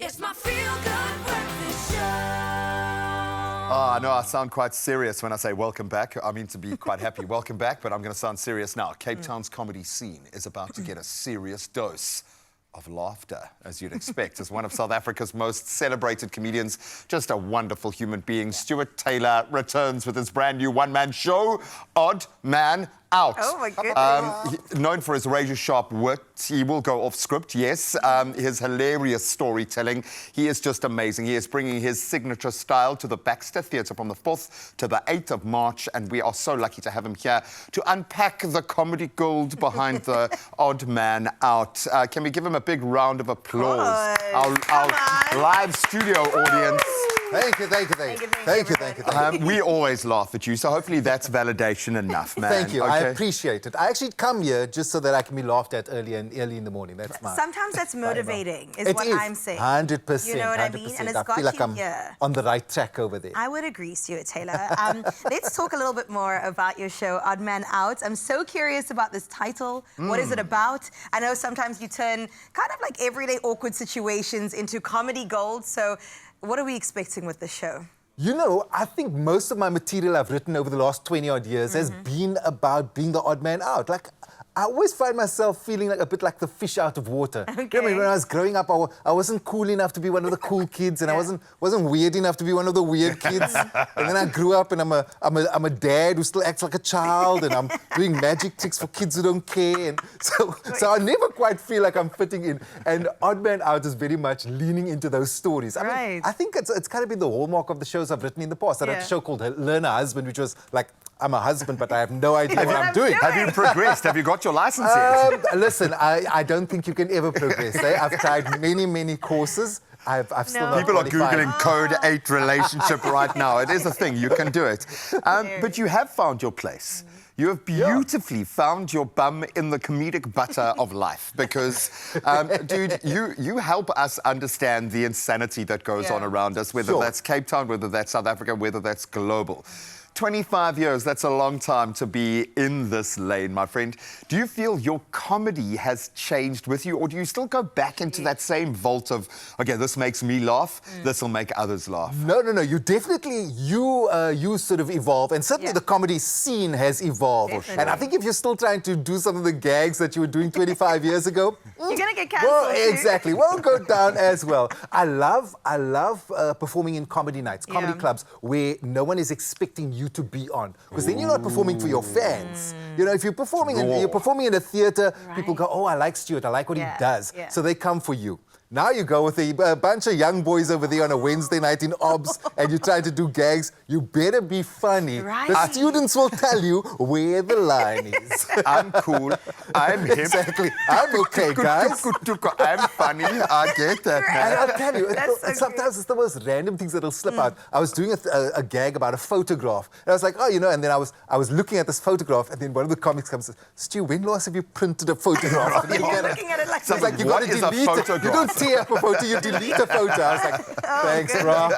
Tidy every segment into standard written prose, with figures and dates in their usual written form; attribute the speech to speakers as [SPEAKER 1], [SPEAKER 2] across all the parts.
[SPEAKER 1] It's my feel-good breakfast show.
[SPEAKER 2] I know I sound quite serious when I say welcome back. I mean to be quite happy. Welcome back, but I'm going to sound serious now. Cape Town's comedy scene is about to get a serious dose of laughter, as you'd expect, as one of South Africa's most celebrated comedians, just a wonderful human being. Stuart Taylor returns with his brand new one-man show, Odd Man Out.
[SPEAKER 3] Oh, my goodness.
[SPEAKER 2] Known for his razor-sharp wit, he will go off script, yes. His hilarious storytelling. He is just amazing. He is bringing his signature style to the Baxter Theatre from the 4th to the 8th of March, and we are so lucky to have him here to unpack the comedy gold behind the Odd Man Out. Can we give him a big round of applause? Our live studio audience.
[SPEAKER 4] Thank you.
[SPEAKER 2] We always laugh at you, so hopefully that's validation enough, man.
[SPEAKER 4] Thank you.
[SPEAKER 2] Okay?
[SPEAKER 4] I appreciate it. I actually come here just so that I can be laughed at early in the morning. That's my.
[SPEAKER 3] Sometimes that's motivating, is what I'm saying.
[SPEAKER 4] 100%.
[SPEAKER 3] You know what I mean? And it's
[SPEAKER 4] I
[SPEAKER 3] got
[SPEAKER 4] feel like
[SPEAKER 3] you
[SPEAKER 4] I'm
[SPEAKER 3] here.
[SPEAKER 4] on the right track over there.
[SPEAKER 3] I would agree, Stuart Taylor. Let's talk a little bit more about your show, Odd Man Out. I'm so curious about this title. What is it about? I know sometimes you turn kind of like everyday awkward situations into comedy gold. So what are we expecting with this show?
[SPEAKER 4] You know, I think most of my material I've written over the last 20-odd years has been about being the odd man out. Like, I always find myself feeling like a bit like the fish out of water.
[SPEAKER 3] Okay.
[SPEAKER 4] You know, I mean, when I was growing up, I wasn't cool enough to be one of the cool kids, and I wasn't weird enough to be one of the weird kids. And then I grew up, and I'm a dad who still acts like a child, and I'm doing magic tricks for kids who don't care. And so I never quite feel like I'm fitting in. And Odd Man Out is very much leaning into those stories. I mean, I think it's kind of been the hallmark of the shows I've written in the past. I wrote a show called Learn a Husband, which was like, I'm a husband, but I have no idea what I'm doing.
[SPEAKER 2] Have you progressed? Have you got your license yet?
[SPEAKER 4] Listen, I don't think you can ever progress. I've tried many courses. I've still not
[SPEAKER 2] People are
[SPEAKER 4] qualified.
[SPEAKER 2] Googling Code 8 relationship right now. It is a thing. You can do it. But you have found your place. You have beautifully found your bum in the comedic butter of life because, dude, you help us understand the insanity that goes on around us, whether that's Cape Town, whether that's South Africa, whether that's global. 25 years, that's a long time to be in this lane, my friend. Do you feel your comedy has changed with you, or do you still go back into that same vault of, okay, this makes me laugh, this will make others laugh?
[SPEAKER 4] No. You definitely, you sort of evolve, and certainly the comedy scene has evolved.
[SPEAKER 3] Definitely.
[SPEAKER 4] And I think if you're still trying to do some of the gags that you were doing 25 years ago,
[SPEAKER 3] you're gonna get cancelled.
[SPEAKER 4] well, exactly, won't go down as well. I love performing in comedy nights, comedy clubs, where no one is expecting you to be on, because then you're not performing for your fans. You know, if you're performing in a theater, people go, oh, I like Stuart, I like what he does, so they come for you. Now you go with a bunch of young boys over there on a Wednesday night in OBS and you try to do gags. You better be funny.
[SPEAKER 3] Right.
[SPEAKER 4] The students will tell you where the line is.
[SPEAKER 2] I'm cool. I'm hip.
[SPEAKER 4] Exactly. I'm okay, guys.
[SPEAKER 2] I'm funny. I get that, man.
[SPEAKER 4] And I'll tell you, sometimes it's the most random things that'll slip out. I was doing a gag about a photograph. And I was like, oh, you know, and then I was looking at this photograph, and then one of the comics comes and says, Stu, when last have you printed a photograph?
[SPEAKER 3] You're looking at it like
[SPEAKER 2] So
[SPEAKER 3] this.
[SPEAKER 4] It's like, you got to delete it. You don't tear up a photo, you delete a photo. I was like, thanks, bro.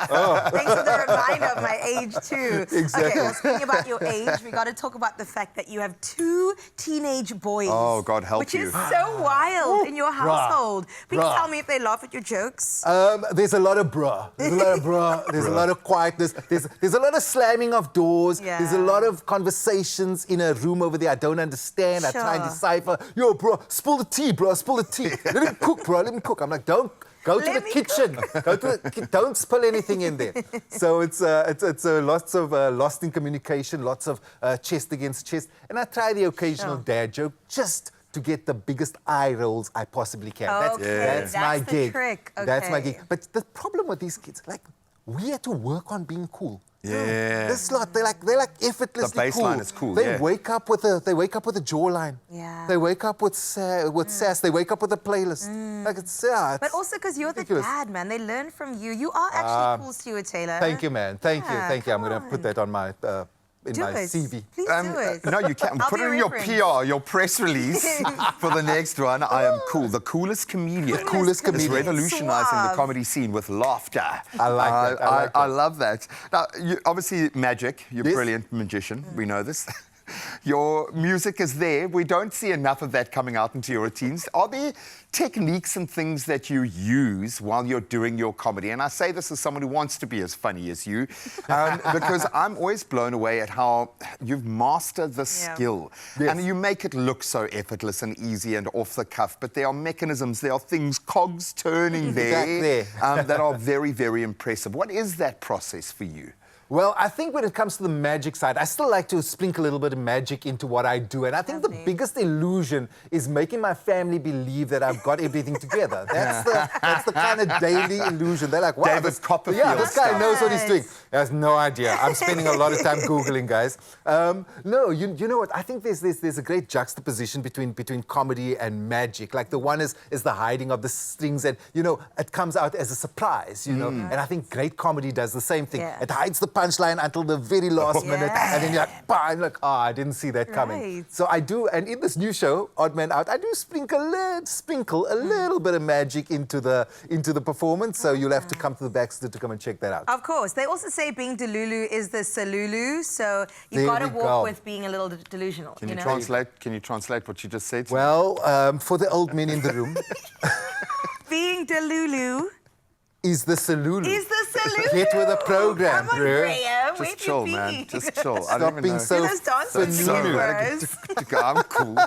[SPEAKER 3] Thanks for the reminder of my age, too.
[SPEAKER 4] Exactly.
[SPEAKER 3] Okay, well, speaking about your age, we got to talk about the fact that you have 2 teenage boys.
[SPEAKER 2] Oh, God help
[SPEAKER 3] which
[SPEAKER 2] you.
[SPEAKER 3] Which is so wild in your household. Please tell me if they laugh at your jokes.
[SPEAKER 4] There's a lot of bruh. There's a lot of bruh. There's a lot of quietness. There's a lot of slamming of doors. There's a lot of conversations in a room over there I don't understand. I try and decipher. Yo, bro, spill the tea, bro. Spill the tea. Let me cook, bro. Let me cook. I'm like, don't. Go to the kitchen. Go to the, don't spill anything in there. So it's lots of lost in communication, lots of chest against chest, and I try the occasional dad joke just to get the biggest eye rolls I possibly can. That's my gig.
[SPEAKER 3] Trick. Okay.
[SPEAKER 4] That's my gig. But the problem with these kids, like, we had to work on being cool.
[SPEAKER 2] Yeah.
[SPEAKER 4] This lot, they're like effortlessly
[SPEAKER 2] The baseline
[SPEAKER 4] cool.
[SPEAKER 2] is cool.
[SPEAKER 4] They wake up with a jawline.
[SPEAKER 3] Yeah.
[SPEAKER 4] They wake up with sass. They wake up with a playlist. Like it's
[SPEAKER 3] But also because you're
[SPEAKER 4] ridiculous.
[SPEAKER 3] the dad, man. They learn from you. You are actually cool, Stuart Taylor.
[SPEAKER 4] Thank you, man. Thank you. I'm going to put that on my in my
[SPEAKER 3] it.
[SPEAKER 4] CV.
[SPEAKER 3] Please do it.
[SPEAKER 2] No, you can't.
[SPEAKER 3] I'll
[SPEAKER 2] Put
[SPEAKER 3] be
[SPEAKER 2] it in your
[SPEAKER 3] referenced.
[SPEAKER 2] PR, your press release for the next one. I am cool. The coolest comedian.
[SPEAKER 4] The coolest comedian.
[SPEAKER 2] Is revolutionizing the
[SPEAKER 3] Suave.
[SPEAKER 2] comedy scene with laughter.
[SPEAKER 4] I like that.
[SPEAKER 2] I love that. Now, obviously, magic. You're a brilliant magician. We know this. Your music is there. We don't see enough of that coming out into your routines. Are there techniques and things that you use while you're doing your comedy? And I say this as someone who wants to be as funny as you, because I'm always blown away at how you've mastered the skill.
[SPEAKER 4] Yes.
[SPEAKER 2] And you make it look so effortless and easy and off the cuff, but there are mechanisms, there are things, cogs turning there, that are very, very impressive. What is that process for you?
[SPEAKER 4] Well, I think when it comes to the magic side, I still like to sprinkle a little bit of magic into what I do. And I think the biggest illusion is making my family believe that I've got everything together. That's the kind of daily illusion. They're like, wow,
[SPEAKER 2] David
[SPEAKER 4] this
[SPEAKER 2] Copperfield
[SPEAKER 4] this guy
[SPEAKER 2] style.
[SPEAKER 4] knows what he's doing. He has no idea. I'm spending a lot of time Googling, guys. No, you know what? I think there's a great juxtaposition between comedy and magic. Like the one is the hiding of the strings, and, you know, it comes out as a surprise, you know. And I think great comedy does the same thing.
[SPEAKER 3] Yeah.
[SPEAKER 4] It hides the punchline until the very last minute, and then you're like, bah, and like, I didn't see that coming.
[SPEAKER 3] Right.
[SPEAKER 4] So I do, and in this new show, Odd Man Out, I do sprinkle a little bit of magic into the performance. So you'll have to come to the Baxter to come and check that out.
[SPEAKER 3] Of course. They also say being delulu is the salulu, so you've
[SPEAKER 4] There
[SPEAKER 3] got to
[SPEAKER 4] we
[SPEAKER 3] walk
[SPEAKER 4] go.
[SPEAKER 3] with being a little delusional.
[SPEAKER 2] Can you
[SPEAKER 3] know?
[SPEAKER 2] translate? Can you translate what you just said?
[SPEAKER 4] Well, for the old men in the room,
[SPEAKER 3] Being delulu
[SPEAKER 4] is the salulu.
[SPEAKER 3] is the salulu.
[SPEAKER 4] Get with the program,
[SPEAKER 3] Come on,
[SPEAKER 4] bro.
[SPEAKER 3] Graham. Where
[SPEAKER 2] Just
[SPEAKER 3] do
[SPEAKER 2] chill,
[SPEAKER 3] you
[SPEAKER 2] man.
[SPEAKER 3] be?
[SPEAKER 2] Just chill. I
[SPEAKER 4] Stop
[SPEAKER 2] don't even
[SPEAKER 4] being
[SPEAKER 2] know.
[SPEAKER 4] so
[SPEAKER 3] Do those dance moves
[SPEAKER 2] So,
[SPEAKER 3] again
[SPEAKER 2] gotta
[SPEAKER 3] for us.
[SPEAKER 2] I'm cool.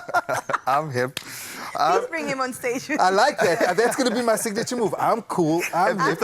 [SPEAKER 2] I'm hip.
[SPEAKER 3] Please bring him on stage with
[SPEAKER 4] I
[SPEAKER 3] you.
[SPEAKER 4] like that. That's going to be my signature move. I'm cool. I'm hip.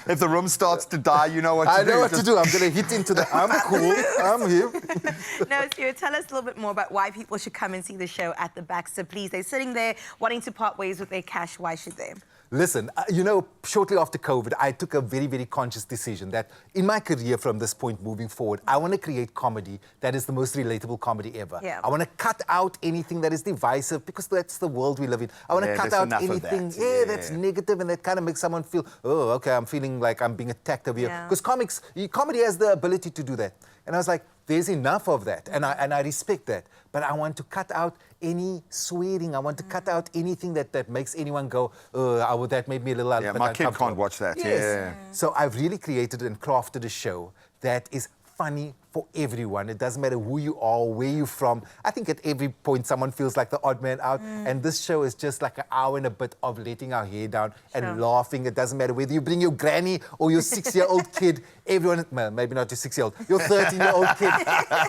[SPEAKER 2] If the room starts to die, you know what to
[SPEAKER 4] I
[SPEAKER 2] do.
[SPEAKER 4] know what to
[SPEAKER 2] Just-
[SPEAKER 4] do. I'm going to hit into the I'm cool. I'm hip.
[SPEAKER 3] No, Stuart, tell us a little bit more about why people should come and see the show at the Baxter, please. They're sitting there wanting to part ways with their cash. Why should they?
[SPEAKER 4] Listen, you know, shortly after COVID, I took a very, very conscious decision that in my career from this point moving forward, I want to create comedy that is the most relatable comedy ever.
[SPEAKER 3] Yeah.
[SPEAKER 4] I want to cut out anything that is divisive because that's the world we live in. I want to
[SPEAKER 2] Yeah,
[SPEAKER 4] cut
[SPEAKER 2] there's
[SPEAKER 4] out
[SPEAKER 2] enough of
[SPEAKER 4] anything
[SPEAKER 2] that.
[SPEAKER 4] that's negative and that kind of makes someone feel, oh, okay, I'm feeling like I'm being attacked over here.
[SPEAKER 3] Yeah.
[SPEAKER 4] Because comedy has the ability to do that. And I was like, there's enough of that. And I respect that. But I want to cut out any swearing. I want to cut out anything that makes anyone go, oh, that made me a little
[SPEAKER 2] Yeah, my kid
[SPEAKER 4] uncomfortable.
[SPEAKER 2] can't watch that.
[SPEAKER 4] Yes.
[SPEAKER 2] Yeah.
[SPEAKER 4] So I've really created and crafted a show that is funny for everyone. It doesn't matter who you are, where you're from. I think at every point someone feels like the odd man out. And this show is just like an hour and a bit of letting our hair down and laughing. It doesn't matter whether you bring your granny or your 6-year-old kid. Everyone, well, maybe not your 6-year-old, your 13-year-old kid.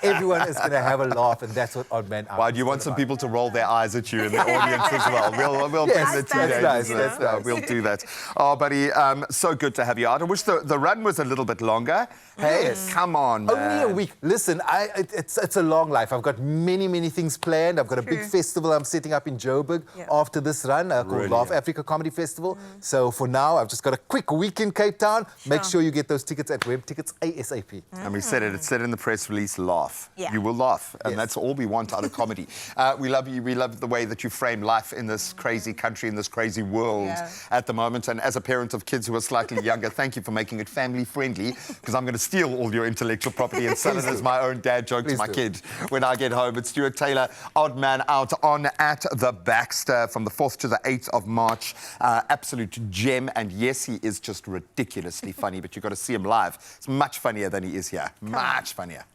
[SPEAKER 4] Everyone is going to have a laugh, and that's what Odd Man Out
[SPEAKER 2] Why do you want some people to roll their eyes at you in the audience as well? We'll
[SPEAKER 4] Yes,
[SPEAKER 2] bring the
[SPEAKER 4] that's
[SPEAKER 2] teenagers.
[SPEAKER 4] nice,
[SPEAKER 2] That's
[SPEAKER 4] that's nice.
[SPEAKER 2] We'll do that. Oh, buddy, so good to have you out. I wish the run was a little bit longer. Hey,
[SPEAKER 4] Yes.
[SPEAKER 2] come on, man.
[SPEAKER 4] Only a week. Listen, it's a long life. I've got many things planned. I've got a big festival I'm setting up in Joburg after this run called Laugh Africa Comedy Festival. So for now, I've just got a quick week in Cape Town. Make sure you get those tickets at Web Tickets ASAP.
[SPEAKER 2] And we said it said in the press release, laugh.
[SPEAKER 3] Yeah.
[SPEAKER 2] You will laugh. And
[SPEAKER 4] Yes.
[SPEAKER 2] that's all we want out of comedy. We love you. We love the way that you frame life in this crazy country, in this crazy world at the moment. And as a parent of kids who are slightly younger, thank you for making it family friendly, because I'm going to steal all your intellectual property and sell it as my own dad joke to my kid when I get home. It's Stuart Taylor, Odd Man Out, on at the Baxter from the 4th to the 8th of March. Absolute gem. And yes, he is just ridiculously funny, but you've got to see him live. It's much funnier than he is here. Much funnier.